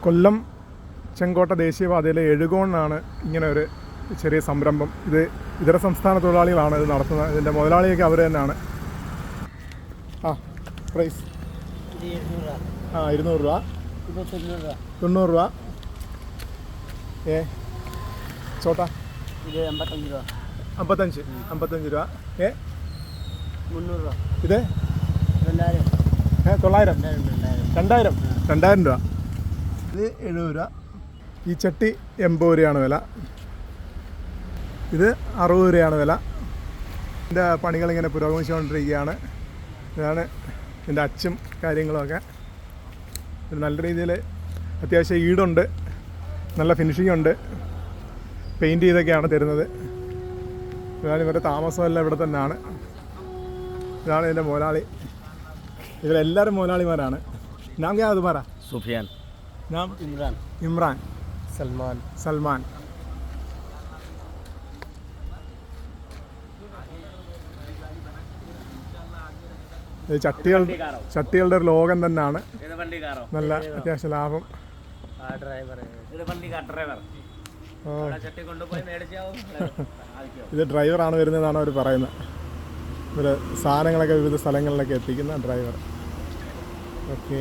കൊല്ലം ചെങ്കോട്ട ദേശീയപാതയിലെ എഴുകോണിനാണ് ഇങ്ങനെ ഒരു ചെറിയ സംരംഭം. ഇത് ഇതര സംസ്ഥാന തൊഴിലാളികളാണ് ഇത് നടത്തുന്നത്. ഇതിൻ്റെ മുതലാളിയൊക്കെ അവർ തന്നെയാണ്. പ്രൈസ് 200 രൂപ, 90 രൂപ. ചോട്ടാ 55 രൂപ, 55 രൂപ. 300 രൂപ. ഇത് 2000, 900, 2000 രൂപ. ഇത് 70 രൂപ. ഈ ചട്ടി 80 രൂപയാണ് വില. ഇത് 60 രൂപയാണ് വില. ഇതിൻ്റെ പണികളിങ്ങനെ പുരോഗമിച്ചുകൊണ്ടിരിക്കുകയാണ്. ഇതാണ് ഇതിൻ്റെ അച്ചും കാര്യങ്ങളുമൊക്കെ. ഇത് നല്ല രീതിയിൽ അത്യാവശ്യം ഈടുണ്ട്, നല്ല ഫിനിഷിംഗ് ഉണ്ട്. പെയിൻറ്റ് ചെയ്തൊക്കെയാണ് തരുന്നത്. ഇതാണ് ഇവരുടെ താമസമെല്ലാം ഇവിടെ തന്നെയാണ്. ഇതാണ് ഇതിൻ്റെ മുതലാളി. ഇവരെല്ലാവരും മുതലാളിമാരാണ്. നാം ക്യാ തുമാരാ? സുഫിയാൻ. നാം ഇമ്രാൻ. സൽമാൻ. ചട്ടികളുടെ ഒരു ലോകം തന്നെയാണ്. നല്ല അത്യാവശ്യം ലാഭം. ഇത് ഡ്രൈവറാണ് വരുന്നതെന്നാണ് അവർ പറയുന്നത്. ഇവർ സാധനങ്ങളൊക്കെ വിവിധ സ്ഥലങ്ങളിലൊക്കെ എത്തിക്കുന്ന ഡ്രൈവർ. ഓക്കെ.